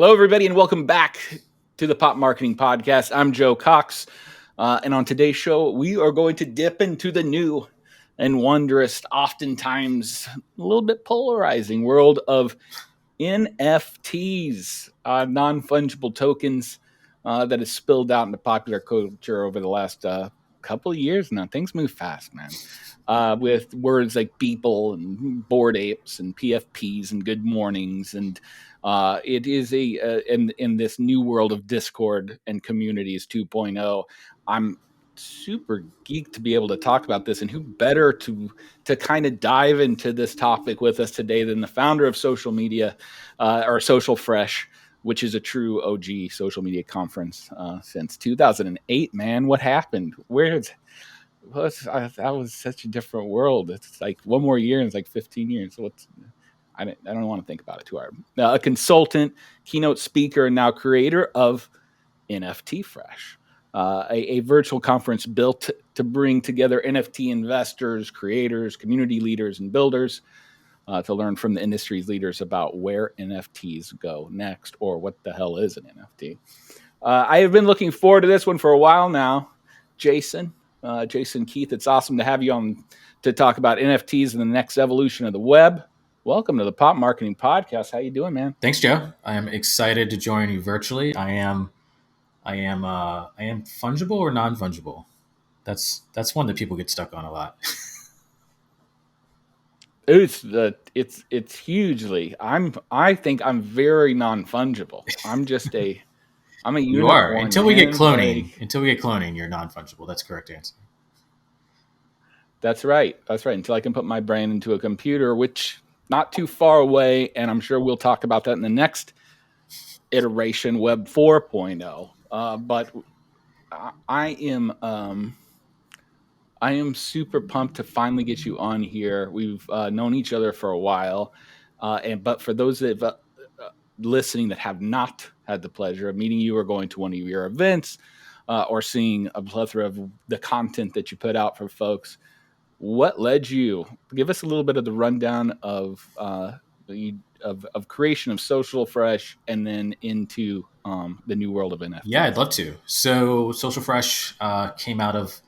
Hello, everybody, and welcome back to the Pop Marketing Podcast. I'm Joe Cox, and on today's show, we are going to dip into the new and wondrous, oftentimes a little bit polarizing world of NFTs, non-fungible tokens that has spilled out into popular culture over the last couple of years now. Things move fast, man. With words like Beeple and Bored Apes and PFPs and Good Mornings. And it is in this new world of Discord and communities 2.0, I'm super geeked to be able to talk about this. And who better to kind of dive into this topic with us today than the founder of social media or Social Fresh, which is a true OG social media conference since 2008. Man, what happened? That was such a different world. It's like one more year and it's like 15 years. So I don't want to think about it too hard. A consultant, keynote speaker, and now creator of NFT Fresh, a virtual conference built to bring together NFT investors, creators, community leaders, and builders to learn from the industry's leaders about where NFTs go next, or what the hell is an NFT. I have been looking forward to this one for a while now. Jason Keath, it's awesome to have you on to talk about NFTs and the next evolution of the web. Welcome to the Pop Marketing Podcast. How you doing, man? Thanks, Joe. I am excited to join you virtually. I am fungible or non-fungible. That's one that people get stuck on a lot. It's hugely. I think I'm very non-fungible. I'm a unicorn. You are until we get cloning. Like, until we get cloning, you're non-fungible. That's the correct answer. That's right. Until I can put my brain into a computer, which not too far away, and I'm sure we'll talk about that in the next iteration, Web 4.0. But I am super pumped to finally get you on here. We've known each other for a while, but for those that listening that have not had the pleasure of meeting you or going to one of your events or seeing a plethora of the content that you put out for folks, what led you? Give us a little bit of the rundown of creation of Social Fresh and then into the new world of NFT. Yeah, I'd love to. So Social Fresh came out of.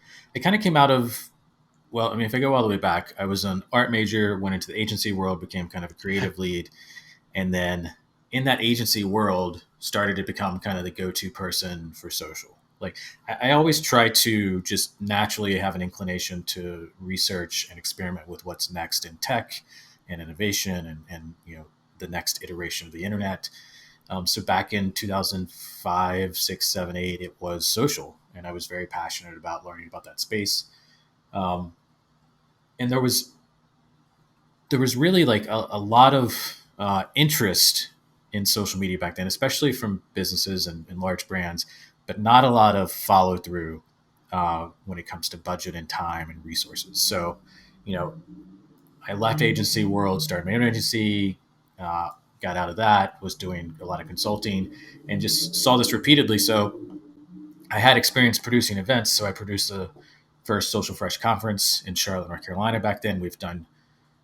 Well, I mean, if I go all the way back, I was an art major, went into the agency world, became kind of a creative lead, and then in that agency world, started to become kind of the go-to person for social. Like I always try to just naturally have an inclination to research and experiment with what's next in tech and innovation and the next iteration of the internet. So back in 2005, 6, 7, 8, it was social, and I was very passionate about learning about that space. And there was really like a lot of interest in social media back then, especially from businesses and large brands, but not a lot of follow through when it comes to budget and time and resources. So, I left agency world, started my own agency, got out of that, was doing a lot of consulting, and just saw this repeatedly. So I had experience producing events. So I produced the first Social Fresh conference in Charlotte, North Carolina back then. We've done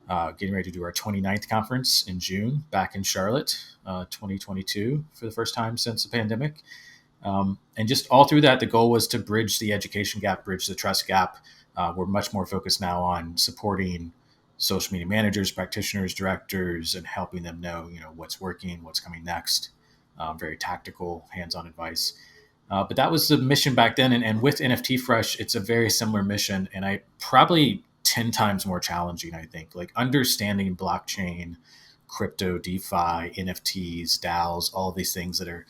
getting ready to do our 29th conference in June back in Charlotte, 2022 for the first time since the pandemic. And just all through that, the goal was to bridge the education gap, bridge the trust gap. We're much more focused now on supporting social media managers, practitioners, directors, and helping them know, what's working, what's coming next. Very tactical, hands-on advice. But that was the mission back then. And with NFT Fresh, it's a very similar mission. And I probably 10 times more challenging, I think. Like understanding blockchain, crypto, DeFi, NFTs, DAOs, all of these things that are,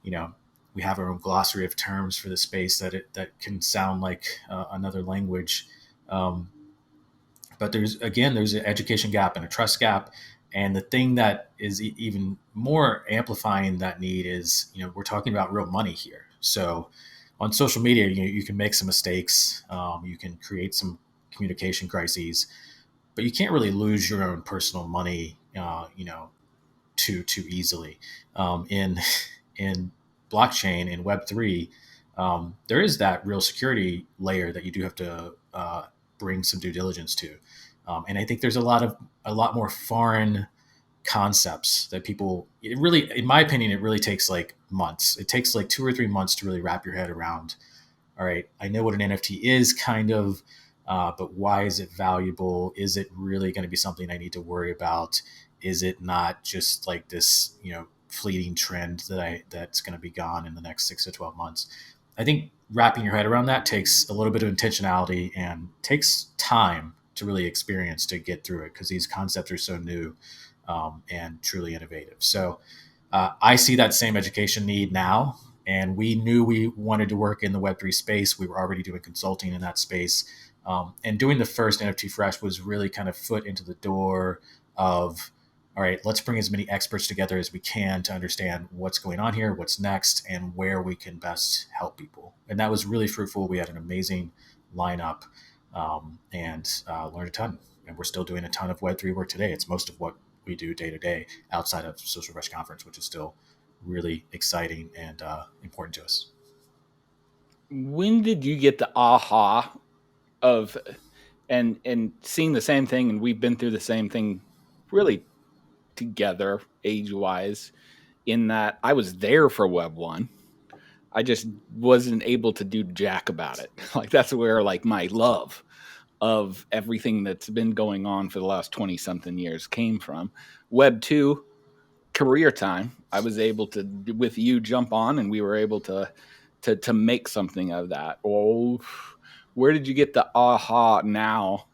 we have our own glossary of terms for the space that can sound like another language. But there's an education gap and a trust gap. And the thing that is even more amplifying that need is, we're talking about real money here. So on social media, you can make some mistakes. You can create some communication crises, but you can't really lose your own personal money, too easily. In blockchain, in Web3, there is that real security layer that you do have to bring some due diligence to. And I think there's a lot more foreign concepts that people, it really, in my opinion, it really takes like months. It takes like 2 or 3 months to really wrap your head around, all right, I know what an NFT is kind of, but why is it valuable? Is it really going to be something I need to worry about? Is it not just like this, fleeting trend that's going to be gone in the next 6 to 12 months? I think wrapping your head around that takes a little bit of intentionality and takes time to really experience to get through it, because these concepts are so new, and truly innovative. So I see that same education need now. And we knew we wanted to work in the Web3 space. We were already doing consulting in that space. And doing the first NFT Fresh was really kind of foot into the door of, all right, let's bring as many experts together as we can to understand what's going on here, what's next, and where we can best help people. And that was really fruitful. We had an amazing lineup, and learned a ton. And we're still doing a ton of Web3 work today. It's most of what we do day to day outside of Social Fresh Conference, which is still really exciting and important to us. When did you get the aha of and seeing the same thing, and we've been through the same thing really together age wise, in that I was there for Web 1. I just wasn't able to do jack about it. Like, that's where like my love of everything that's been going on for the last 20 something years came from. Web 2, career time, I was able to, with you, jump on, and we were able to make something of that. Oh, where did you get the aha now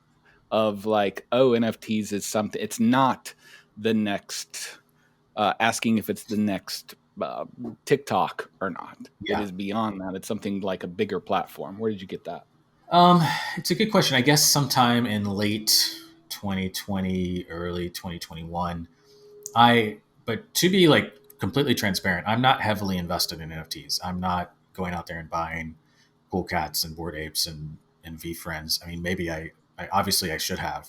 of like, oh, NFTs is something? It's not the next, asking if it's the next TikTok or not. It Yeah. is beyond that. It's something like a bigger platform. Where did you get that? Um, it's a good question. I guess sometime in late 2020, early 2021. But to be like completely transparent, I'm not heavily invested in NFTs. I'm not going out there and buying cool cats and bored apes and V friends. I mean, maybe I obviously I should have,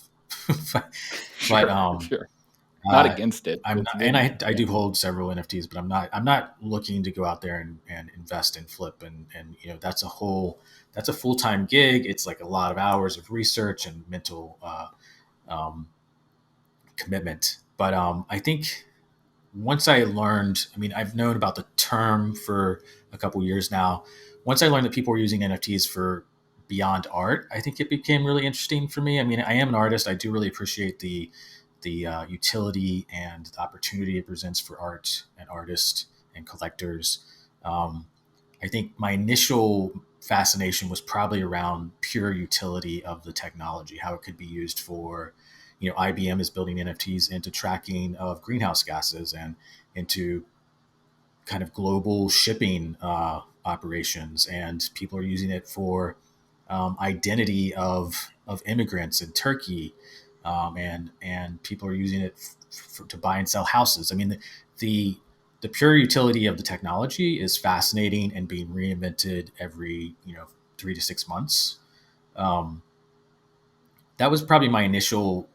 but Sure, sure. Not uh, against it. I'm It's not, and good. I Yeah. do hold several NFTs, but I'm not looking to go out there and invest and flip, and that's a full time gig. It's like a lot of hours of research and mental um, commitment. But I think once I learned, I mean, I've known about the term for a couple years now. Once I learned that people were using NFTs for beyond art, I think it became really interesting for me. I mean, I am an artist. I do really appreciate the utility and the opportunity it presents for art and artists and collectors. Um, I think my initial fascination was probably around pure utility of the technology, how it could be used for, IBM is building NFTs into tracking of greenhouse gases and into kind of global shipping operations, and people are using it for identity of immigrants in Turkey, and people are using it to buy and sell houses. I mean, the the pure utility of the technology is fascinating and being reinvented every 3 to 6 months. Um, that was probably my initial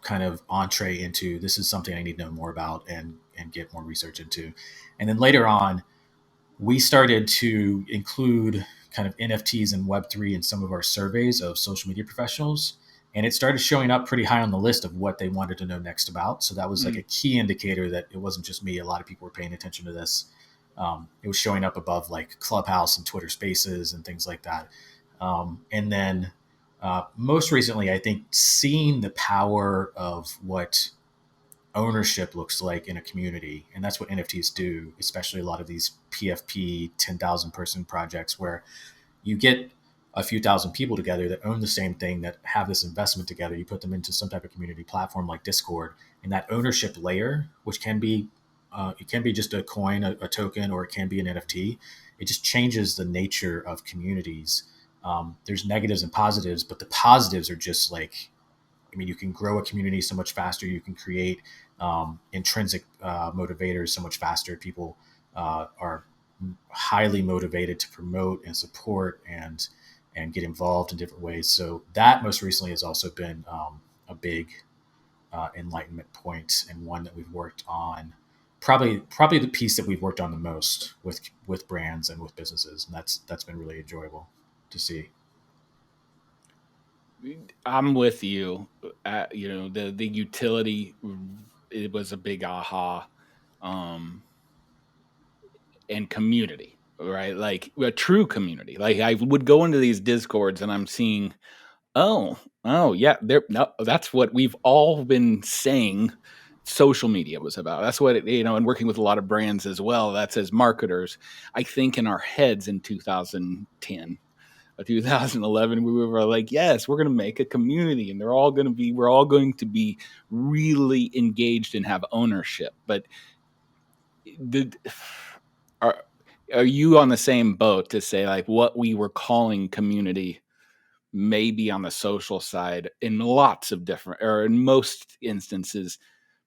kind of entree into, this is something I need to know more about and get more research into. And then later on, we started to include kind of NFTs and Web3 in some of our surveys of social media professionals. And it started showing up pretty high on the list of what they wanted to know next about. So that was like Mm. a key indicator that it wasn't just me. A lot of people were paying attention to this. It was showing up above like Clubhouse and Twitter Spaces and things like that. And then most recently, I think seeing the power of what ownership looks like in a community. And that's what NFTs do, especially a lot of these PFP 10,000 person projects where you get a few thousand people together that own the same thing, that have this investment together. You put them into some type of community platform like Discord, and that ownership layer, which can be it can be just a coin, a token, or it can be an NFT. It just changes the nature of communities. There's negatives and positives, but the positives are just like, I mean, you can grow a community so much faster. You can create intrinsic motivators so much faster. People are highly motivated to promote and support and get involved in different ways. So that most recently has also been a big enlightenment point, and one that we've worked on. Probably the piece that we've worked on the most with brands and with businesses, and that's been really enjoyable to see. I'm with you. The utility. it was a big aha. And community, right? Like a true community. Like I would go into these discords and I'm seeing, oh yeah, there. No, that's what we've all been saying. Social media was about. That's what and working with a lot of brands as well. That's as marketers. I think in our heads in 2010 or 2011, we were like, yes, we're going to make a community, and we're all going to be really engaged and have ownership. But the are are you on the same boat to say like what we were calling community maybe on the social side in lots of different or in most instances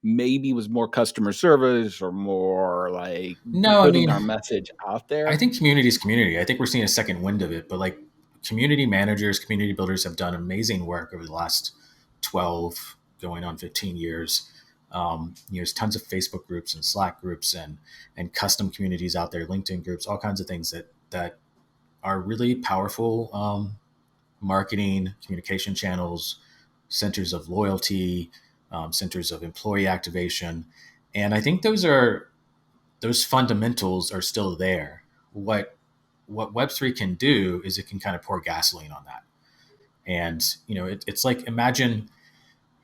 maybe was more customer service or more like No, I putting mean, our message out I there? think community is community. I think we're seeing a second wind of it, but like community managers, community builders have done amazing work over the last 12, going on 15 years. There's tons of Facebook groups and Slack groups and custom communities out there, LinkedIn groups, all kinds of things that are really powerful marketing, communication channels, centers of loyalty, centers of employee activation. And I think those fundamentals are still there. What Web3 can do is it can kind of pour gasoline on that. And it's like, imagine,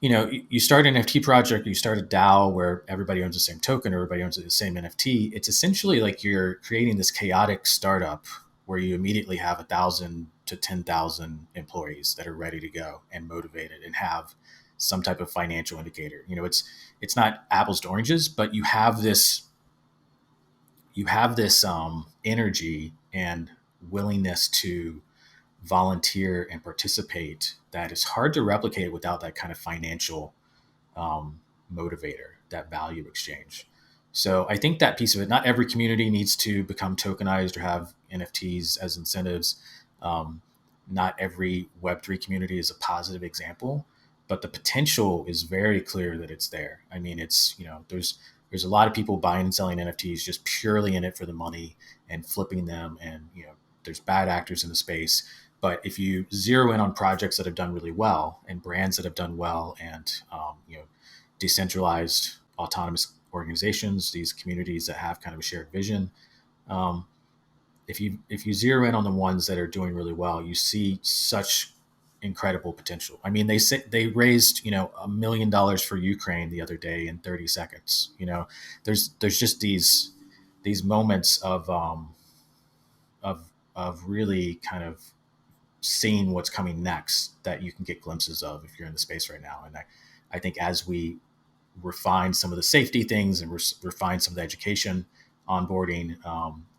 you start an NFT project, you start a DAO where everybody owns the same token, or everybody owns the same NFT. It's essentially like you're creating this chaotic startup where you immediately have 1,000 to 10,000 employees that are ready to go and motivated and have some type of financial indicator. It's not apples to oranges, but you have this energy and willingness to volunteer and participate that is hard to replicate without that kind of financial motivator, that value exchange. So I think that piece of it, not every community needs to become tokenized or have NFTs as incentives. Not every Web3 community is a positive example, but the potential is very clear that it's there. I mean, there's a lot of people buying and selling NFTs just purely in it for the money and flipping them. And, there's bad actors in the space. But if you zero in on projects that have done really well and brands that have done well and, decentralized autonomous organizations, these communities that have kind of a shared vision, um, if you zero in on the ones that are doing really well, you see such incredible potential. I mean, they raised $1 million for Ukraine the other day in 30 seconds. There's just these moments of really kind of seeing what's coming next that you can get glimpses of if you're in the space right now. And I think as we refine some of the safety things and refine some of the education onboarding,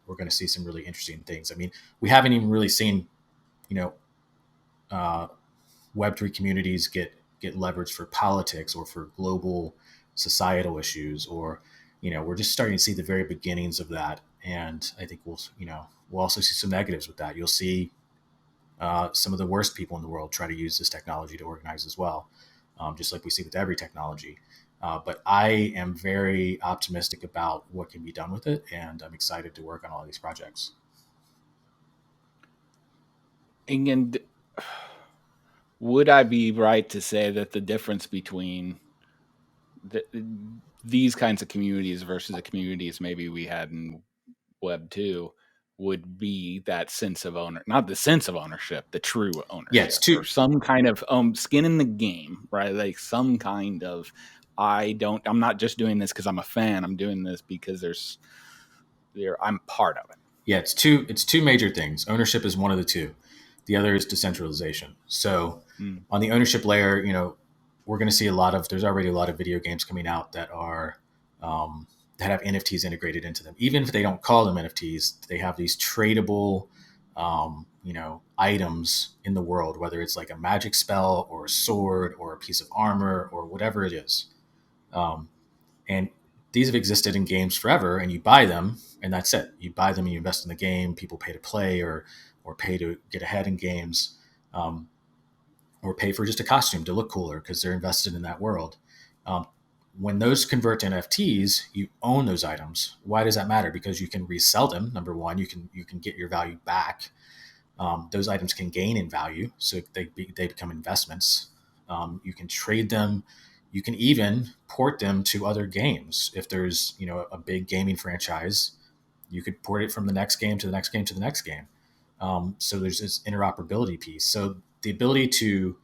we're going to see some really interesting things. I mean, we haven't even really seen, uh, Web3 communities get leverage for politics or for global societal issues, or we're just starting to see the very beginnings of that. And I think we'll also see some negatives with that. You'll see some of the worst people in the world try to use this technology to organize as well, just like we see with every technology. But I am very optimistic about what can be done with it, and I'm excited to work on all these projects. And would I be right to say that the difference between the, these kinds of communities versus the communities maybe we had in Web 2 would be that sense of owner, not the sense of ownership, the true Yeah, it's ownership, or too. some kind of skin in the game, right? Like some kind of, I'm not just doing this because I'm a fan. I'm doing this because I'm part of it. Yeah, it's two major things. Ownership is one of the two. The other is decentralization. So Mm. on the ownership layer, we're going to see there's already a lot of video games coming out that have NFTs integrated into them. Even if they don't call them NFTs, they have these tradable, items in the world, whether it's like a magic spell or a sword or a piece of armor or whatever it is. Um, and these have existed in games forever, and you buy them and that's it. You buy them and you invest in the game. People pay to play or pay to get ahead in games, um, or pay for just a costume to look cooler because they're invested in that world. Um, when those convert to NFTs, you own those items. Why does that matter? Because you can resell them. Number one, you can get your value back. Those items can gain in value, so they become investments. You can trade them You can even port them to other games. If there's, a big gaming franchise, you could port it from the next game to the next game to the next game. So there's this interoperability piece. So the ability to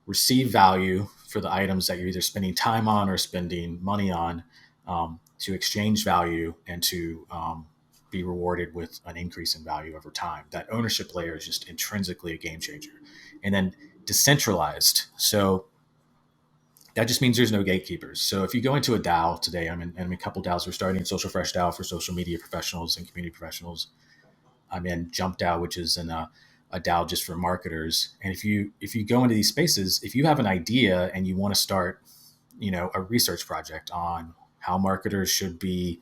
receive value for the items that you're either spending time on or spending money on, to exchange value and to be rewarded with an increase in value over time. That ownership layer is just intrinsically a game changer. And then decentralized. So that just means there's no gatekeepers. So if you go into a DAO today, I'm in a couple DAOs. We're starting Social Fresh DAO for social media professionals and community professionals. I'm in Jump DAO, which is a DAO just for marketers. And if you go into these spaces, if you have an idea and you want to start, a research project on how marketers should be,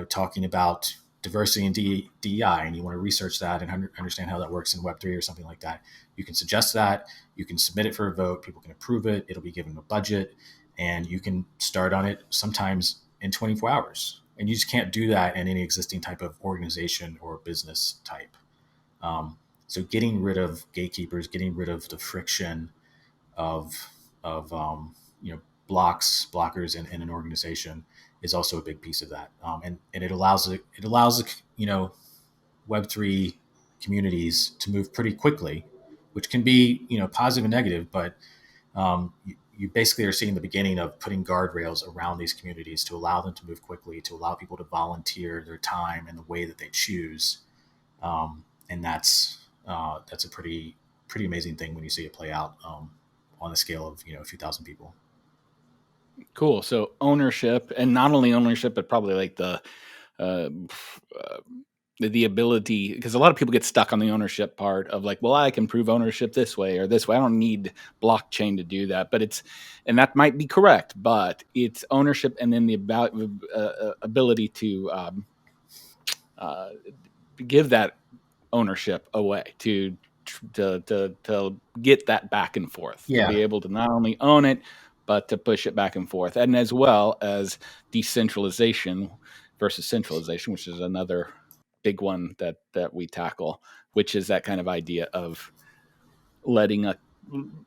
talking about diversity and DEI, and you want to research that and understand how that works in Web3 or something like that, you can suggest that. You can submit it for a vote. People can approve it. It'll be given a budget, and you can start on it sometimes in 24 hours. And you just can't do that in any existing type of organization or business type. So getting rid of gatekeepers, getting rid of the friction of blockers in an organization is also a big piece of that. And it allows Web3 communities to move pretty quickly, which can be, positive and negative, but you basically are seeing the beginning of putting guardrails around these communities to allow them to move quickly, to allow people to volunteer their time in the way that they choose. And that's a pretty amazing thing when you see it play out on the scale of, a few thousand people. Cool. So ownership, and not only ownership, but probably like the ability, because a lot of people get stuck on the ownership part of like, well, I can prove ownership this way or this way. I don't need blockchain to do that. But and that might be correct, but it's ownership and then the ability to give that ownership away, to get that back and forth, to be able to not only own it, but to push it back and forth, and as well as decentralization versus centralization, which is another big one that we tackle, which is that kind of idea of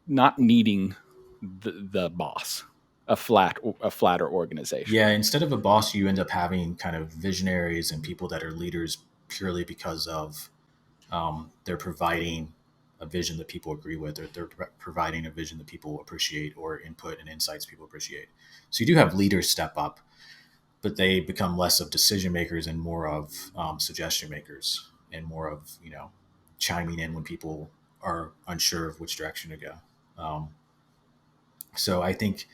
not needing the boss, a flatter organization. Yeah, instead of a boss, you end up having kind of visionaries and people that are leaders purely because of they're providing a vision that people agree with, or they're providing a vision that people appreciate, or input and insights people appreciate. So you do have leaders step up, but they become less of decision makers and more of suggestion makers, and more of, chiming in when people are unsure of which direction to go. So I think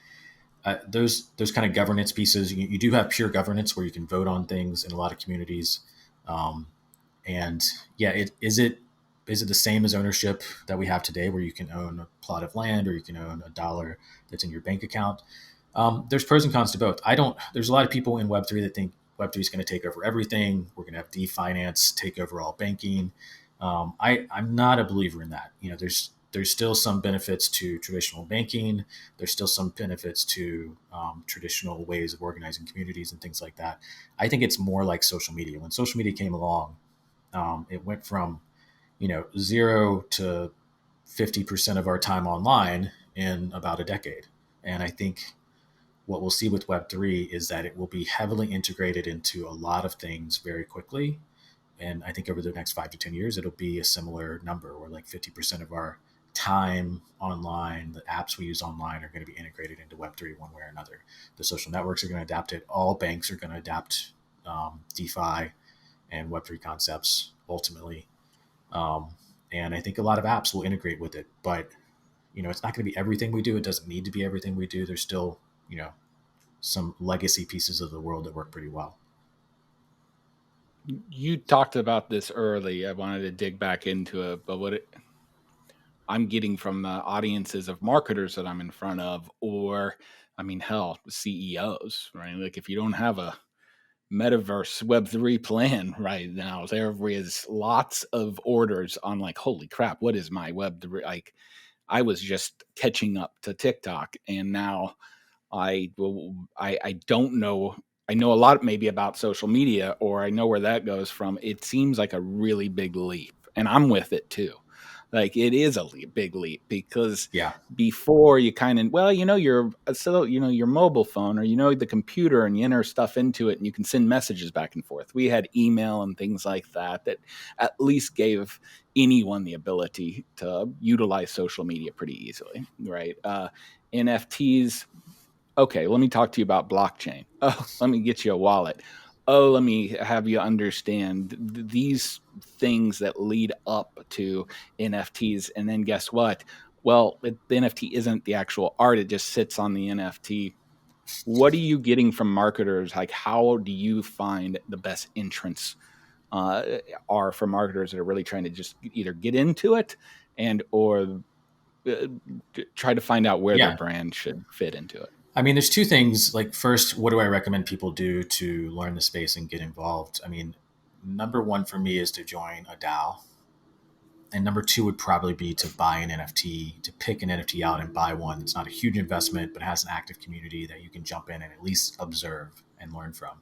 those kind of governance pieces, you do have pure governance where you can vote on things in a lot of communities. And yeah, is it the same as ownership that we have today, where you can own a plot of land or you can own $1 that's in your bank account? There's pros and cons to both. There's a lot of people in Web3 that think Web3 is going to take over everything. We're going to have DeFinance take over all banking. I'm not a believer in that. There's still some benefits to traditional banking. There's still some benefits to traditional ways of organizing communities and things like that. I think it's more like social media. When social media came along, it went from 0 to 50% of our time online in about a decade. And I think what we'll see with Web3 is that it will be heavily integrated into a lot of things very quickly. And I think over the next 5 to 10 years, it'll be a similar number, where like 50% of our time online, the apps we use online, are going to be integrated into Web3 one way or another. The social networks are going to adapt it. All banks are going to adapt DeFi and Web3 concepts ultimately. And I think a lot of apps will integrate with it, but it's not going to be everything we do. It doesn't need to be everything we do. There's still, some legacy pieces of the world that work pretty well. You talked about this early. I wanted to dig back into it, but I'm getting from the audiences of marketers that I'm in front of, or hell, CEOs, right? Like, if you don't have a metaverse Web3 plan right now, there is lots of orders on like, holy crap, what is my Web3? Like, I was just catching up to TikTok, and now I don't know. I know a lot maybe about social media, or I know where that goes from. It seems like a really big leap, and I'm with it too. Like it is a big leap because Yeah. before you kind of, well, your mobile phone or the computer, and you enter stuff into it and you can send messages back and forth. We had email and things like that at least gave anyone the ability to utilize social media pretty easily, right? NFTs. Okay, let me talk to you about blockchain. Oh, let me get you a wallet. Oh, let me have you understand these things that lead up to NFTs. And then guess what? Well, the NFT isn't the actual art, it just sits on the NFT. What are you getting from marketers? Like, how do you find the best entrance are for marketers that are really trying to just either get into it and or try to find out where their Yeah. brand should fit into it? I mean, there's two things. Like, first, what do I recommend people do to learn the space and get involved? I mean, number one for me is to join a DAO. And number two would probably be to buy an NFT, to pick an NFT out and buy one. It's not a huge investment, but has an active community that you can jump in and at least observe and learn from.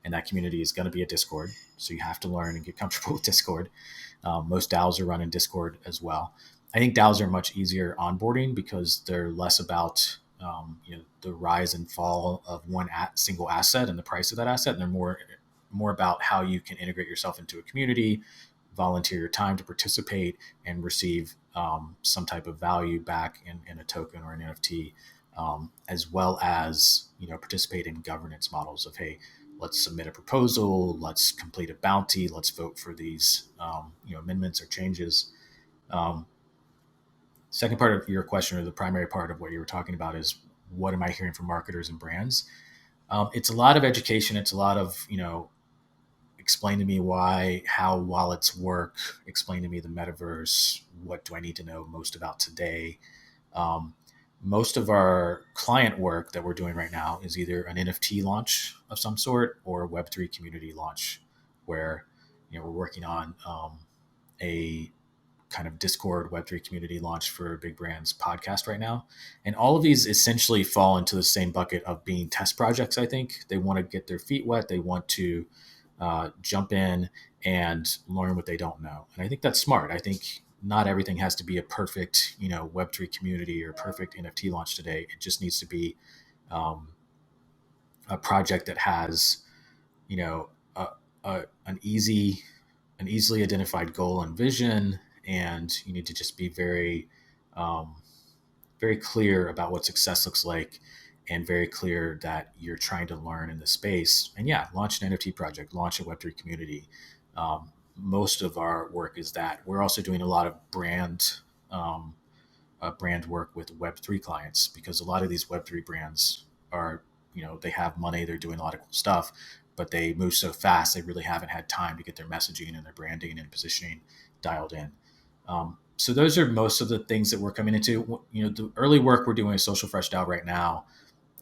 And that community is going to be a Discord. So you have to learn and get comfortable with Discord. Most DAOs are run in Discord as well. I think DAOs are much easier onboarding because they're less about the rise and fall of one single asset and the price of that asset, and they're more about how you can integrate yourself into a community, volunteer your time to participate, and receive some type of value back in a token or an NFT, as well as participate in governance models of, hey, let's submit a proposal, let's complete a bounty, let's vote for these amendments or changes. Second part of your question, or the primary part of what you were talking about, is what am I hearing from marketers and brands? It's a lot of education. It's a lot of, explain to me how wallets work, explain to me the metaverse, what do I need to know most about today. Most of our client work that we're doing right now is either an NFT launch of some sort or a Web3 community launch, where we're working on a kind of Discord Web3 community launch for Big Brands podcast right now. And all of these essentially fall into the same bucket of being test projects. I think they want to get their feet wet. They want to jump in and learn what they don't know. And I think that's smart. I think not everything has to be a perfect, Web3 community or perfect NFT launch today. It just needs to be a project that has, an easily identified goal and vision. And you need to just be very, very clear about what success looks like, and very clear that you're trying to learn in the space. And yeah, launch an NFT project, launch a Web3 community. Most of our work is that. We're also doing a lot of brand work with Web3 clients, because a lot of these Web3 brands are, they have money, they're doing a lot of cool stuff, but they move so fast, they really haven't had time to get their messaging and their branding and positioning dialed in. So those are most of the things that we're coming into. The early work we're doing is Social Fresh DAO right now.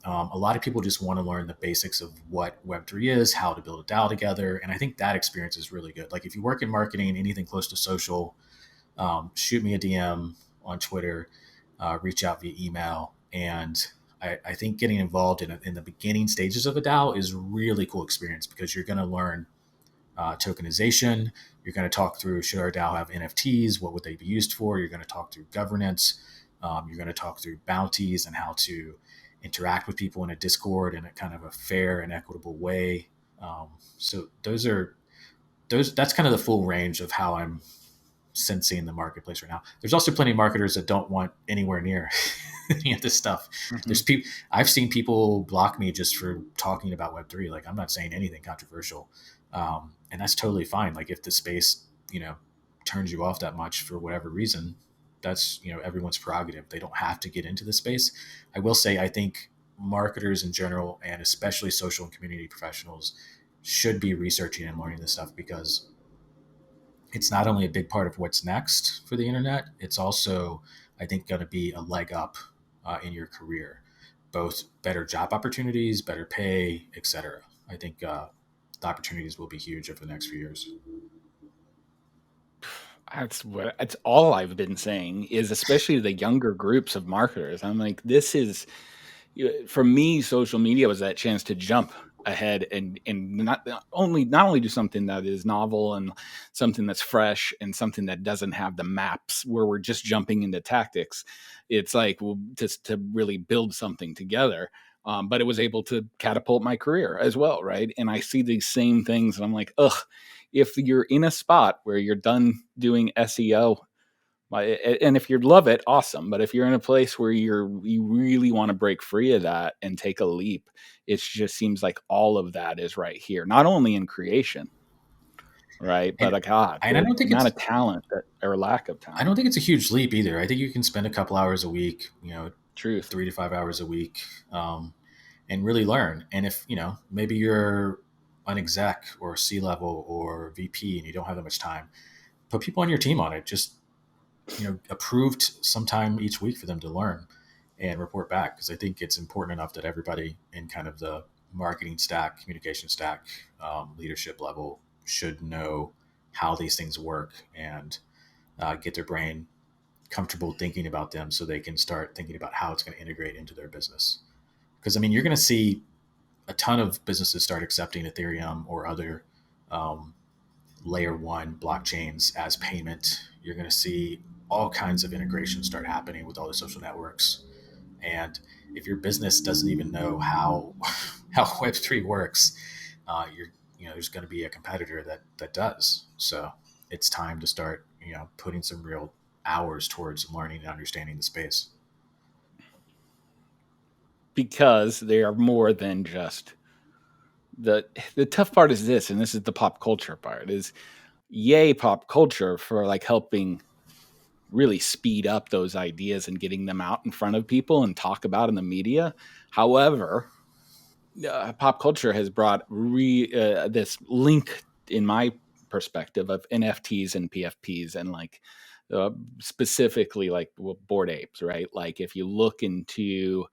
A lot of people just want to learn the basics of what Web3 is, how to build a DAO together. And I think that experience is really good. Like, if you work in marketing, anything close to social, shoot me a DM on Twitter, reach out via email. And I think getting involved in the beginning stages of a DAO is a really cool experience, because you're going to learn tokenization. You're going to talk through, should our DAO have NFTs? What would they be used for? You're going to talk through governance. You're going to talk through bounties and how to interact with people in a Discord in a kind of a fair and equitable way. So that's kind of the full range of how I'm sensing the marketplace right now. There's also plenty of marketers that don't want anywhere near any of this stuff. Mm-hmm. There's people, I've seen people block me just for talking about Web3. Like, I'm not saying anything controversial. And that's totally fine. Like, if the space, turns you off that much for whatever reason, that's, everyone's prerogative. They don't have to get into the space. I will say, I think marketers in general, and especially social and community professionals, should be researching and learning this stuff, because it's not only a big part of what's next for the internet, it's also, I think, going to be a leg up in your career, both better job opportunities, better pay, etc. I think the opportunities will be huge over the next few years. That's all I've been saying, is especially the younger groups of marketers. I'm like, this is, for me, social media was that chance to jump ahead and not only do something that is novel and something that's fresh and something that doesn't have the maps where we're just jumping into tactics. It's like, well, just to really build something together. But it was able to catapult my career as well, right? And I see these same things, and I'm like, ugh, if you're in a spot where you're done doing SEO, and if you love it, awesome. But if you're in a place where you really want to break free of that and take a leap, it just seems like all of that is right here. Not only in creation, right? But And like, God, and the amount of talent that, or lack of I talent. don't think it's a huge leap either. I think you can spend a couple hours a week, Truth. 3 to 5 hours a week, and really learn. And if maybe you're an exec or C-level or VP and you don't have that much time, put people on your team on it. Just approved sometime each week for them to learn and report back, because I think it's important enough that everybody in kind of the marketing stack, communication stack, leadership level should know how these things work and get their brain comfortable thinking about them so they can start thinking about how it's going to integrate into their business. Because I mean, you're going to see a ton of businesses start accepting Ethereum or other layer one blockchains as payment. You're going to see all kinds of integrations start happening with all the social networks. And if your business doesn't even know how how Web3 works, there's going to be a competitor that does. So it's time to start putting some real hours towards learning and understanding the space. Because they are more than just the tough part is this, and this is the pop culture part, is yay pop culture for like helping really speed up those ideas and getting them out in front of people and talk about in the media. However, pop culture has brought this link, in my perspective, of NFTs and PFPs and like specifically like Bored Apes, right? Like if you look into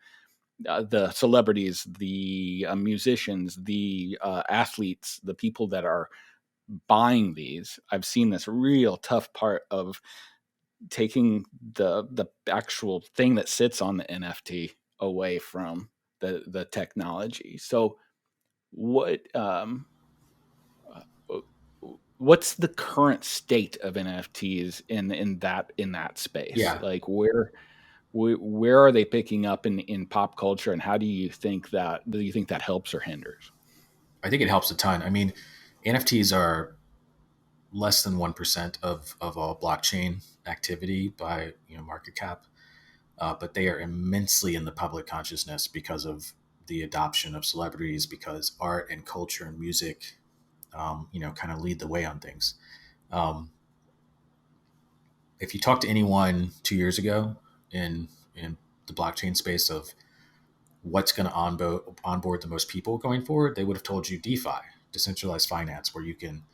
the celebrities, the musicians, the athletes, the people that are buying these, I've seen this real tough part of taking the actual thing that sits on the NFT away from the technology. So what uh, what's the current state of NFTs in that space? Yeah, Like where are they picking up in pop culture, and how do you think that helps or hinders? I think it helps a ton. I mean, NFTs are less than 1% of all blockchain activity by market cap, but they are immensely in the public consciousness because of the adoption of celebrities, because art and culture and music, kind of lead the way on things. Um, if you talk to anyone 2 years ago in the blockchain space of what's going to onboard the most people going forward, they would have told you DeFi, decentralized finance, where you can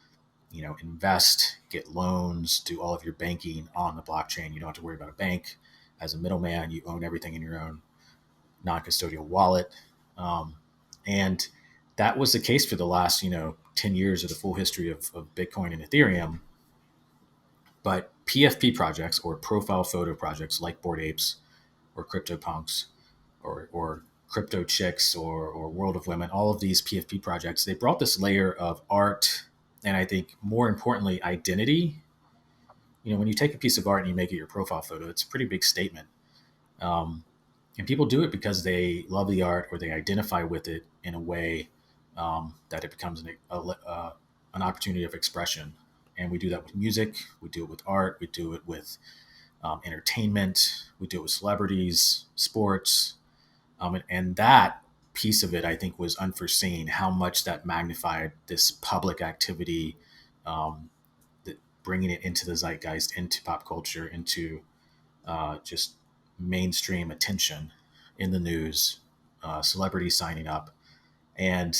invest, get loans, do all of your banking on the blockchain. You don't have to worry about a bank as a middleman. You own everything in your own non-custodial wallet. And that was the case for the last 10 years of the full history of Bitcoin and Ethereum. But PFP projects, or profile photo projects, like Bored Apes or CryptoPunks or Crypto Chicks or World of Women, all of these PFP projects, they brought this layer of art, and I think more importantly, identity. When you take a piece of art and you make it your profile photo, it's a pretty big statement. Um, and people do it because they love the art or they identify with it in a way that it becomes an opportunity of expression. And we do that with music, we do it with art, we do it with entertainment, we do it with celebrities, sports. And that piece of it, I think, was unforeseen, how much that magnified this public activity, that bringing it into the zeitgeist, into pop culture, into just mainstream attention in the news, celebrities signing up. And,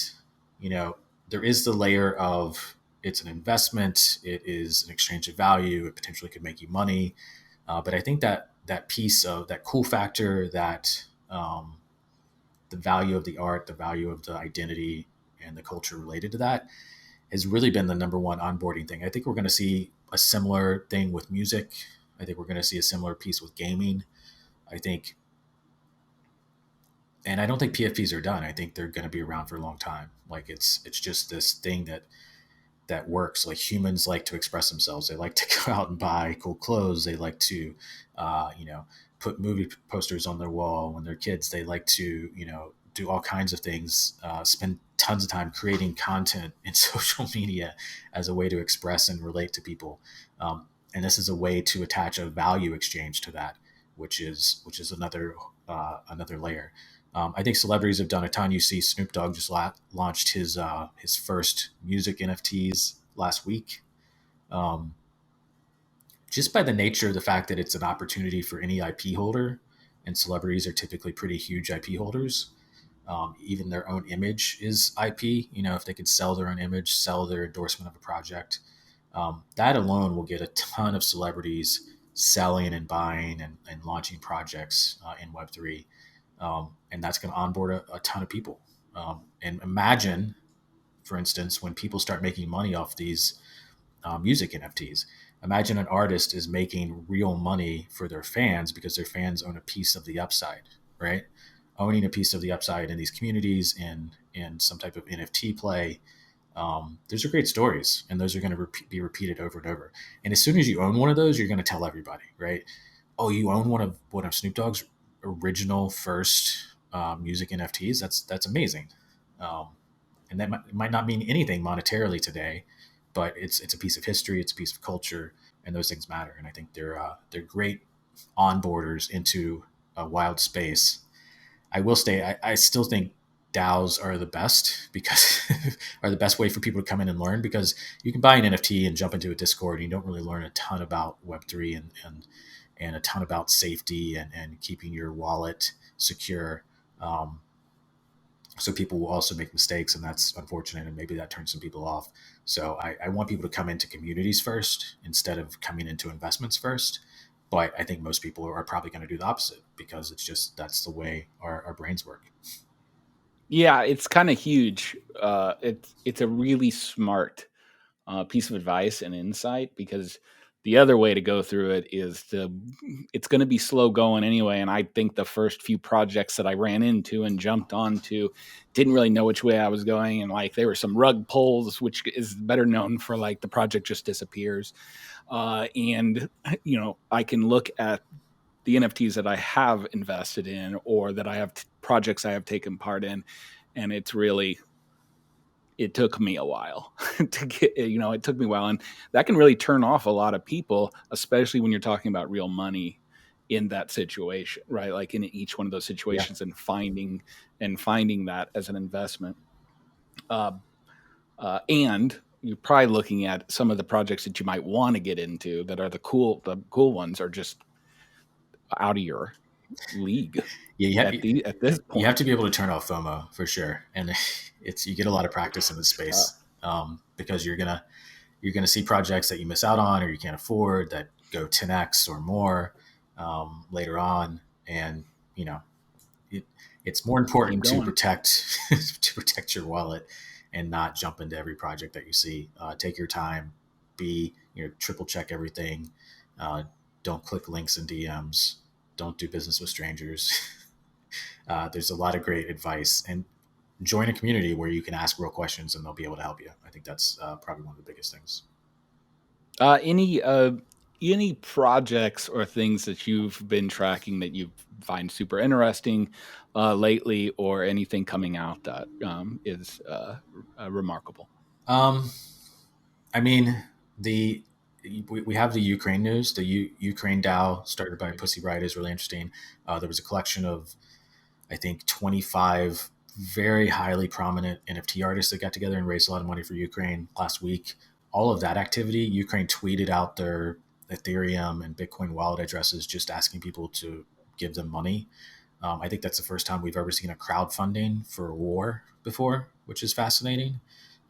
you know, there is the layer of it's an investment, it is an exchange of value, it potentially could make you money. But I think that piece of that cool factor, that the value of the art, the value of the identity, and the culture related to that has really been the number one onboarding thing. I think we're going to see a similar thing with music. I think we're going to see a similar piece with gaming. I think And I don't think PFPs are done. I think they're going to be around for a long time. Like it's just this thing that works. Like humans like to express themselves. They like to go out and buy cool clothes. They like to, you know, put movie posters on their wall when they're kids. They like to, you know, do all kinds of things, spend tons of time creating content in social media as a way to express and relate to people. And this is a way to attach a value exchange to that, which is another layer. I think celebrities have done a ton. You see, Snoop Dogg just launched his first music NFTs last week. Um, just by the nature of the fact that it's an opportunity for any IP holder, and celebrities are typically pretty huge IP holders. Even their own image is IP. You know, if they could sell their own image, sell their endorsement of a project, that alone will get a ton of celebrities selling and buying and launching projects in Web3. And that's going to onboard a ton of people. And imagine, for instance, when people start making money off these music NFTs. Imagine an artist is making real money for their fans because their fans own a piece of the upside, right? Owning a piece of the upside in these communities in some type of NFT play. Those are great stories, and those are going to be repeated over and over. And as soon as you own one of those, you're going to tell everybody, right? Oh, you own one of Snoop Dogg's original first music NFTs. That's amazing. Um, and that might not mean anything monetarily today, but it's a piece of history, it's a piece of culture, and those things matter. And I think they're great onboarders into a wild space. I will say I still think DAOs are the best because are the best way for people to come in and learn, because you can buy an NFT and jump into a Discord and you don't really learn a ton about Web3 and a ton about safety and keeping your wallet secure. Um, so people will also make mistakes, and that's unfortunate, and maybe that turns some people off. So I want people to come into communities first instead of coming into investments first. But I think most people are probably going to do the opposite because it's just that's the way our brains work. Yeah, it's kind of huge. It's a really smart piece of advice and insight, because the other way to go through it is it's going to be slow going anyway. And I think the first few projects that I ran into and jumped onto didn't really know which way I was going. And like there were some rug pulls, which is better known for like the project just disappears. And, you know, I can look at the NFTs that I have invested in or that I have projects I have taken part in. And it took me a while to get, it took me a while. And that can really turn off a lot of people, especially when you're talking about real money in that situation, right? Like in each one of those Yeah. situations, and finding that as an investment. Uh, and you're probably looking at some of the projects that you might want to get into that are the cool ones are just out of your league Yeah, at this you have point. to be able to turn off FOMO for sure, and it's you get a lot of practice in this space because you're gonna see projects that you miss out on or you can't afford that go 10x or more later on, and you know it, it's more Keep important to going. protect to protect your wallet and not jump into every project that you see. Take your time, be triple check everything. Uh, don't click links in DMs. Don't do business with strangers. There's a lot of great advice, and join a community where you can ask real questions and they'll be able to help you. I think that's probably one of the biggest things. Uh, any uh, any projects or things that you've been tracking that you find super interesting lately, or anything coming out that is remarkable? Um, I mean, the we have the Ukraine news. The Ukraine DAO started by Pussy Riot is really interesting. There was a collection of, I think, 25 very highly prominent NFT artists that got together and raised a lot of money for Ukraine last week. All of that activity, Ukraine tweeted out their Ethereum and Bitcoin wallet addresses, just asking people to give them money. I think that's the first time we've ever seen a crowdfunding for a war before, which is fascinating.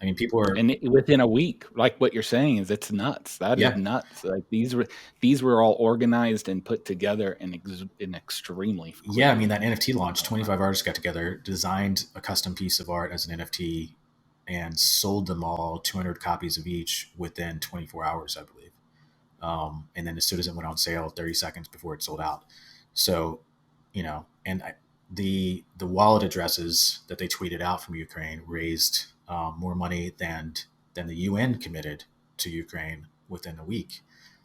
I mean, people are, Within a week, like what you're saying, is it's nuts. That is yeah, nuts. Like these were all organized and put together in extremely yeah. I quick mean, that NFT amount launch, of time. 25 artists got together, designed a custom piece of art as an NFT, and sold them all 200 copies of each within 24 hours, I believe. And then as soon as it went on sale, 30 seconds before it sold out. So, and the wallet addresses that they tweeted out from Ukraine raised more money than the UN committed to Ukraine within a week.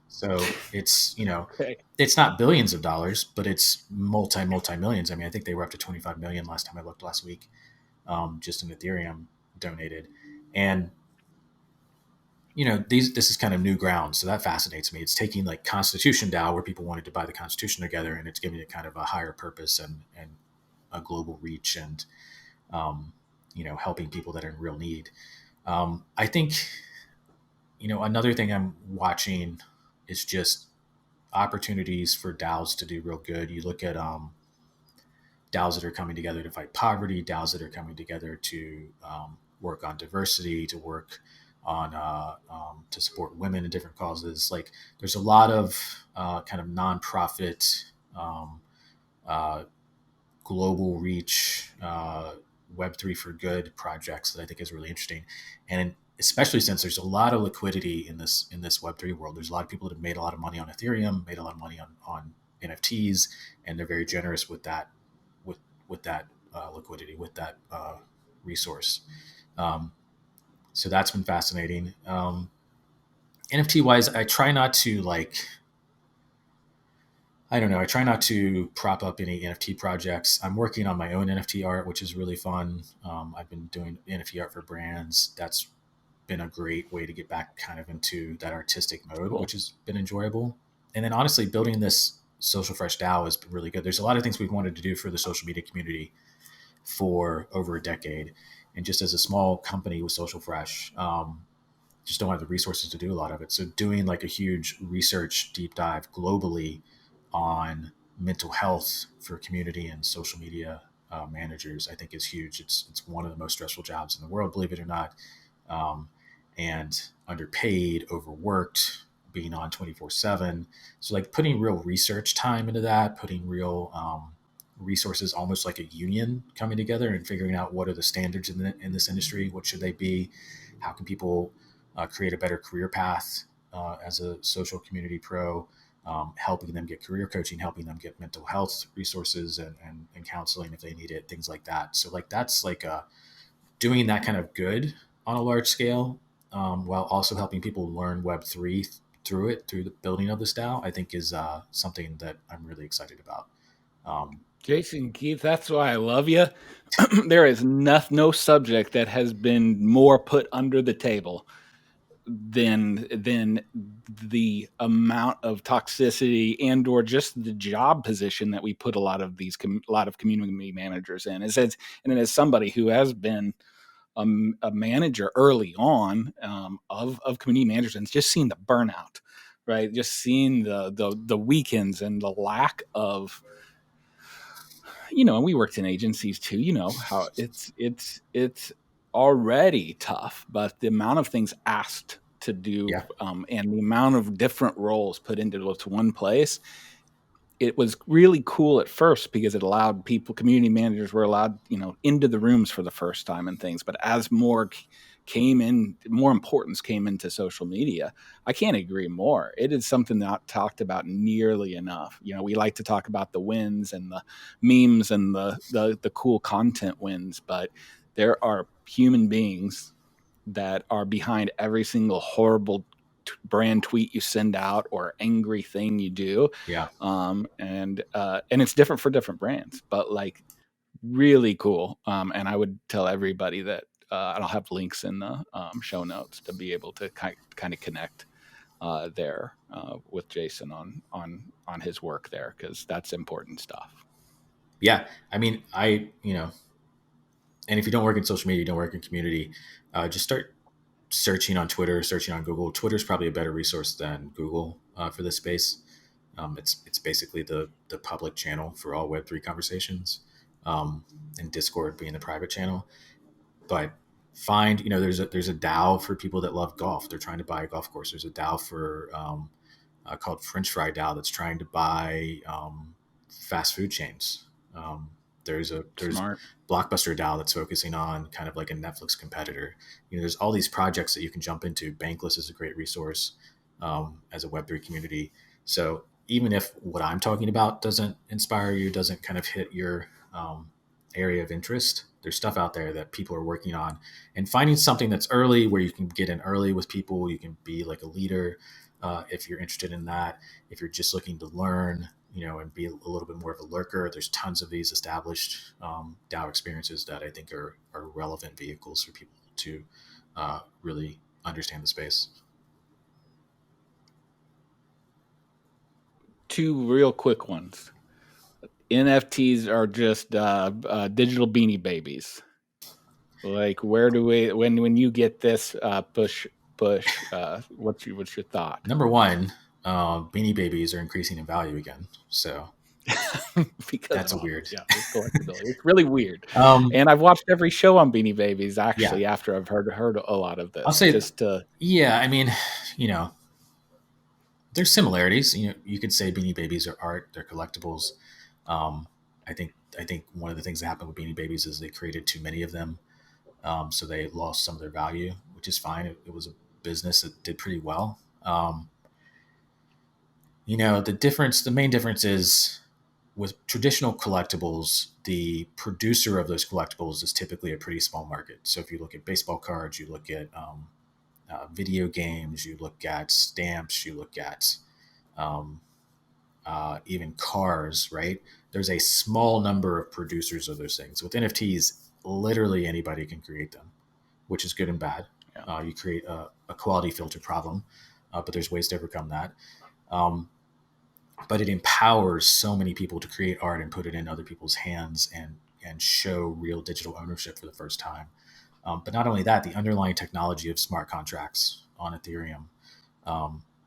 So it's, Okay. it's not billions of dollars, but it's multi millions. I mean, I think they were up to 25 million last time I looked last week, just in Ethereum donated. And this is kind of new ground, so that fascinates me. It's taking like Constitution DAO, where people wanted to buy the Constitution together, and it's giving it kind of a higher purpose and a global reach, and helping people that are in real need. I think another thing I'm watching is just opportunities for DAOs to do real good. You look at DAOs that are coming together to fight poverty, DAOs that are coming together to work on diversity, to work on to support women in different causes. Like there's a lot of kind of nonprofit, uh, global reach, Web3 for good projects that I think is really interesting, and especially since there's a lot of liquidity in this Web3 world. There's a lot of people that have made a lot of money on Ethereum, made a lot of money on NFTs, and they're very generous with that with that liquidity, with that resource. So that's been fascinating. NFT wise, I try not to I don't know. I try not to prop up any NFT projects. I'm working on my own NFT art, which is really fun. I've been doing NFT art for brands. That's been a great way to get back kind of into that artistic mode, Cool. which has been enjoyable. And then honestly, building this Social Fresh DAO has been really good. There's a lot of things we've wanted to do for the social media community for over a decade. And just as a small company with Social Fresh, just don't have the resources to do a lot of it. So doing like a huge research deep dive globally on mental health for community and social media managers, I think is huge. It's one of the most stressful jobs in the world, believe it or not, and underpaid, overworked, being on 24/7. So like putting real research time into that, putting real resources, almost like a union coming together and figuring out what are the standards in this industry, what should they be, how can people create a better career path as a social community pro, helping them get career coaching, helping them get mental health resources and counseling if they need it, things like that. So like that's like doing that kind of good on a large scale, while also helping people learn Web3 through the building of this DAO, I think is something that I'm really excited about. Jason, Keith, that's why I love you. There is no subject that has been more put under the table than the amount of toxicity and or just the job position that we put a lot of community managers in. And as somebody who has been a manager early on of community managers, and just seeing the burnout, right? Just seeing the weekends and the lack of, and we worked in agencies too, how it's already tough, but the amount of things asked to do, Yeah. and the amount of different roles put into one place, it was really cool at first because it allowed community managers were allowed, into the rooms for the first time and things. But as more importance came into social media, I can't agree more. It is something not talked about nearly enough. We like to talk about the wins and the memes and the cool content wins, but there are human beings that are behind every single horrible brand tweet you send out or angry thing you do. Yeah. And it's different for different brands, but like really cool. And I would tell everybody that, and I'll have links in the show notes to be able to kind of connect there with Jason on his work there, because that's important stuff. Yeah. I mean, and if you don't work in social media, you don't work in community, just start searching on Twitter, searching on Google. Twitter's probably a better resource than Google for this space. It's basically the public channel for all Web3 conversations, and Discord being the private channel. But find, there's a DAO for people that love golf. They're trying to buy a golf course. There's a DAO for called French Fry DAO that's trying to buy fast food chains. There's Smart. Blockbuster DAO that's focusing on kind of like a Netflix competitor. There's all these projects that you can jump into. Bankless is a great resource as a Web3 community. So even if what I'm talking about doesn't inspire you, doesn't kind of hit your area of interest. There's stuff out there that people are working on, and finding something that's early where you can get in early with people. You can be like a leader if you're interested in that. If you're just looking to learn, and be a little bit more of a lurker, there's tons of these established DAO experiences that I think are relevant vehicles for people to really understand the space. Two real quick ones. NFTs are just digital beanie babies. Like, where do we when you get this push? What's your thought? Number one, Beanie Babies are increasing in value again, so Because that's weird. Yeah, it's collectability. It's really weird. Um, And I've watched every show on Beanie Babies actually yeah, after I've heard a lot of this. I'll say, just to yeah. I mean, there's similarities. You could say Beanie Babies are art; they're collectibles. Um, I think one of the things that happened with Beanie Babies is they created too many of them, so they lost some of their value, which is fine. It was a business that did pretty well. The main difference is with traditional collectibles, the producer of those collectibles is typically a pretty small market. So if you look at baseball cards, you look at video games, you look at stamps, you look at um, even cars, right? There's a small number of producers of those things. With NFTs, literally anybody can create them, which is good and bad. Yeah. You create a quality filter problem, but there's ways to overcome that. But it empowers so many people to create art and put it in other people's hands and show real digital ownership for the first time. But not only that, the underlying technology of smart contracts on Ethereum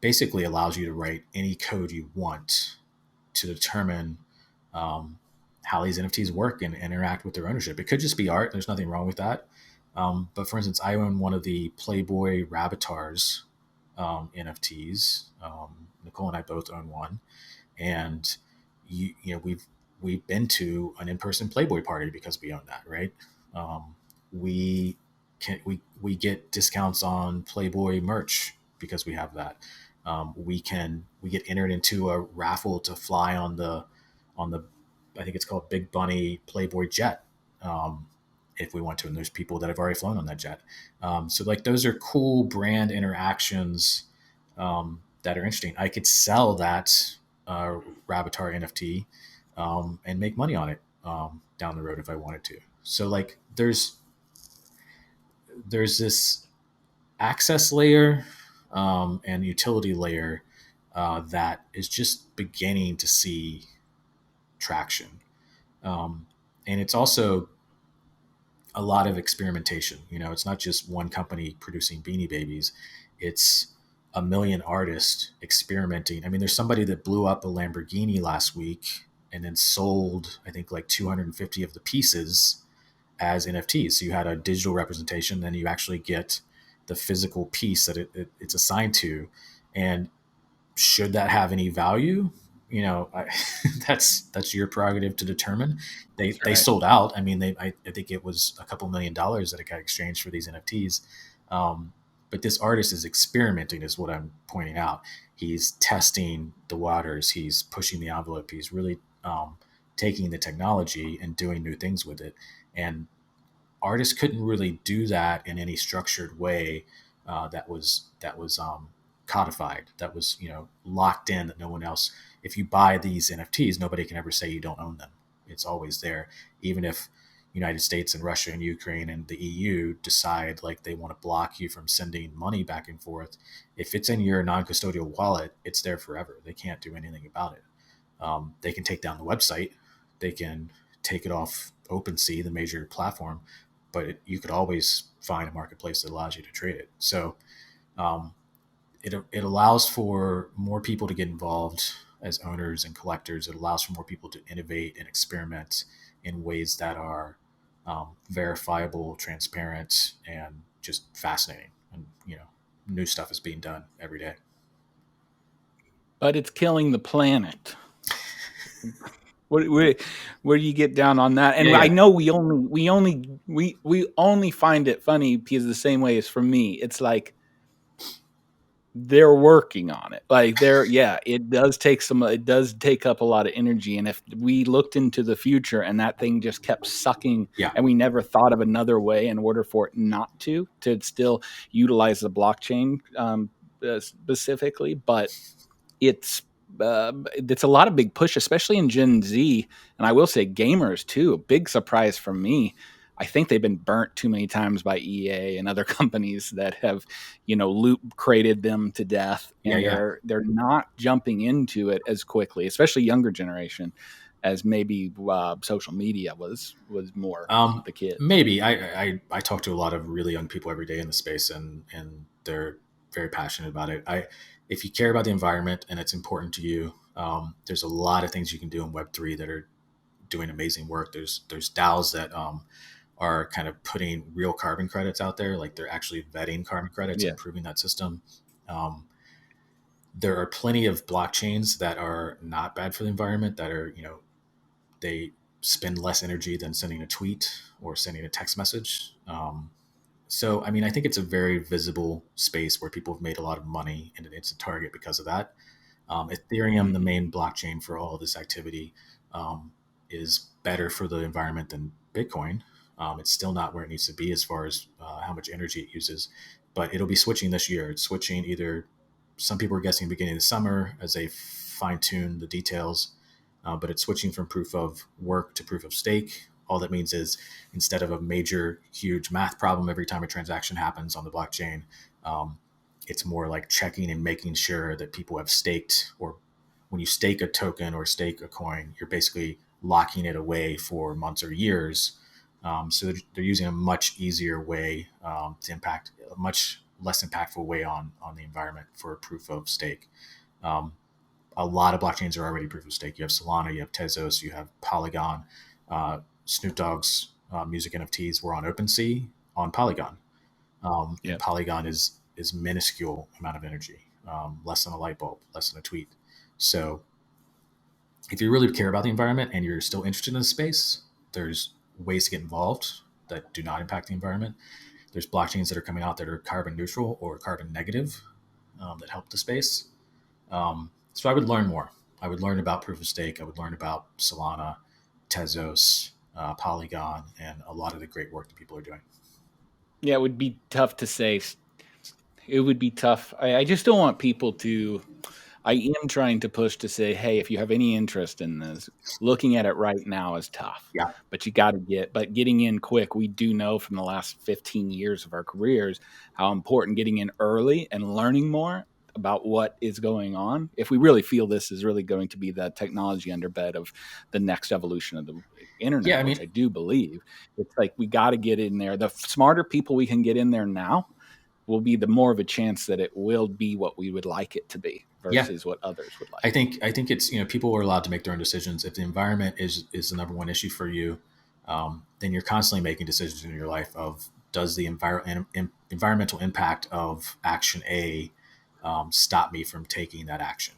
basically allows you to write any code you want to determine how these NFTs work and interact with their ownership. It could just be art. There's nothing wrong with that. But for instance, I own one of the Playboy Rabbitars NFTs. Nicole and I both own one, and we've been to an in-person Playboy party because we own that, right? We get discounts on Playboy merch because we have that. We get entered into a raffle to fly on the I think it's called Big Bunny Playboy jet. If we want to, and there's people that have already flown on that jet. So like those are cool brand interactions that are interesting. I could sell that Rabbitars NFT and make money on it down the road if I wanted to. So like there's this access layer and utility layer that is just beginning to see traction. And it's also a lot of experimentation. It's not just one company producing Beanie Babies. It's a million artists experimenting. I mean, there's somebody that blew up a Lamborghini last week and then sold, I think, like 250 of the pieces as NFTs. So you had a digital representation, then you actually get the physical piece that it's assigned to. And should that have any value? That's your prerogative to determine. They sold out. I mean, I think it was a couple $1 million that it got exchanged for these NFTs. But this artist is experimenting, is what I'm pointing out. He's testing the waters. He's pushing the envelope. He's really taking the technology and doing new things with it. And artists couldn't really do that in any structured way that was codified, that was locked in, that no one else. If you buy these NFTs, nobody can ever say you don't own them. It's always there, even if United States and Russia and Ukraine and the EU decide like they want to block you from sending money back and forth. If it's in your non-custodial wallet, it's there forever. They can't do anything about it. They can take down the website. They can take it off OpenSea, the major platform, but you could always find a marketplace that allows you to trade it. So it allows for more people to get involved as owners and collectors. It allows for more people to innovate and experiment in ways that are verifiable, transparent, and just fascinating. And new stuff is being done every day. But it's killing the planet. Where do you get down on that? And I know we only find it funny because the same way as for me, it's like they're working on it. Like it does take up a lot of energy. And if we looked into the future and that thing just kept sucking Yeah. and we never thought of another way in order for it not to still utilize the blockchain specifically, but it's it's a lot of big push, especially in Gen Z, and I will say gamers too. A big surprise for me. I think they've been burnt too many times by EA and other companies that have, loot crated them to death, Yeah. and Yeah. they're not jumping into it as quickly, especially younger generation, as maybe social media was more the kids. Maybe I talk to a lot of really young people every day in the space, and they're very passionate about it. If you care about the environment and it's important to you, there's a lot of things you can do in Web3 that are doing amazing work. There's DAOs that are kind of putting real carbon credits out there, like they're actually vetting carbon credits and Yeah, improving that system. Um, there are plenty of blockchains that are not bad for the environment, that are, they spend less energy than sending a tweet or sending a text message. So, I mean, I think it's a very visible space where people have made a lot of money, and it's a target because of that. Ethereum, the hmm main blockchain for all of this activity, is better for the environment than Bitcoin. It's still not where it needs to be as far as how much energy it uses, but it'll be switching this year. It's switching either, some people are guessing beginning of the summer as they fine tune the details, but it's switching from proof of work to proof of stake. All that means is, instead of a major, huge math problem every time a transaction happens on the blockchain, um, it's more like checking and making sure that people have staked, or when you stake a token or stake a coin, you're basically locking it away for months or years. So they're using a much easier way to impact, a much less impactful way on the environment for proof of stake. Um, a lot of blockchains are already proof of stake. You have Solana, you have Tezos, you have Polygon. Snoop Dogg's music NFTs were on OpenSea on Polygon, and yep. Polygon is minuscule amount of energy, less than a light bulb, less than a tweet. So if you really care about the environment and you're still interested in the space, there's ways to get involved that do not impact the environment. There's blockchains that are coming out that are carbon neutral or carbon negative, that help the space. So I would learn more. I would learn about proof of stake. I would learn about Solana, Tezos, Polygon, and a lot of the great work that people are doing. Yeah, it would be tough to say. It would be tough. I just don't want people to. I am trying to push to say, hey, if you have any interest in this, looking at it right now is tough. Yeah. But you got to but getting in quick, we do know from the last 15 years of our careers how important getting in early and learning more about what is going on. If we really feel this is really going to be the technology underbed of the next evolution of the Yeah. internet, I which mean, I do believe, it's like we got to get in there. The smarter people we can get in there now will be the more of a chance that it will be what we would like it to be yeah, versus what others would I like. think I think it's, people are allowed to make their own decisions. If the environment is the number one issue for you, then you're constantly making decisions in your life of, does the environmental impact of action A stop me from taking that action?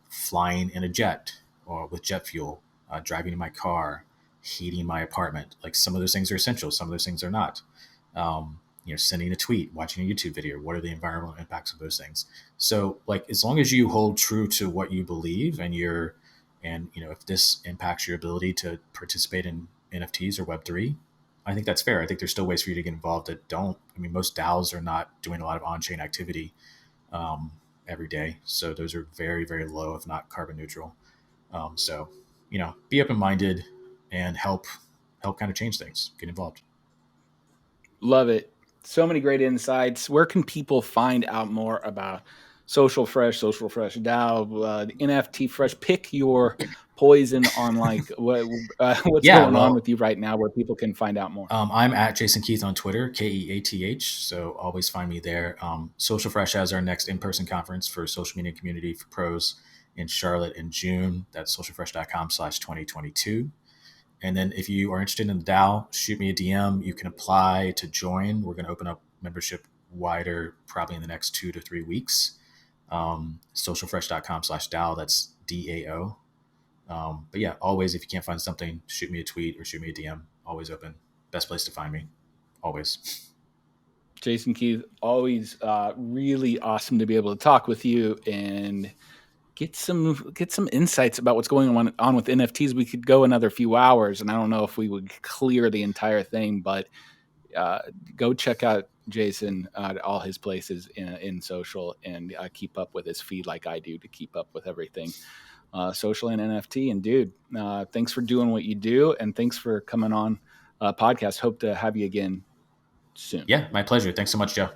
Flying in a jet or with jet fuel, driving in my car, heating my apartment. Like, some of those things are essential, some of those things are not. Sending a tweet, watching a YouTube video. What are the environmental impacts of those things? So, like, as long as you hold true to what you believe, and if this impacts your ability to participate in NFTs or Web3, I think that's fair. I think there's still ways for you to get involved that don't. I mean, most DAOs are not doing a lot of on-chain activity um, every day, so those are very, very low, if not carbon neutral. So, be open-minded and help kind of change things. Get involved. Love it. So many great insights. Where can people find out more about Social Fresh DAO, the NFT Fresh? Pick your poison on like what's Yeah, going on well, with you right now, where people can find out more. I'm at Jason Keath on Twitter, Keath. So always find me there. Social Fresh has our next in-person conference for social media community for pros in Charlotte in June. That's socialfresh.com/2022. And then if you are interested in the DAO, shoot me a DM. You can apply to join. We're going to open up membership wider probably in the next 2 to 3 weeks. Socialfresh.com/DAO. That's DAO. But yeah, always, if you can't find something, shoot me a tweet or shoot me a DM. Always open. Best place to find me. Always. Jason, Keath, always really awesome to be able to talk with you and get some insights about what's going on with NFTs. We could go another few hours, and I don't know if we would clear the entire thing, but go check out Jason at all his places in social, and keep up with his feed like I do to keep up with everything social and NFT. And dude, thanks for doing what you do, and thanks for coming on podcast. Hope to have you again soon. Yeah, my pleasure. Thanks so much, Joe.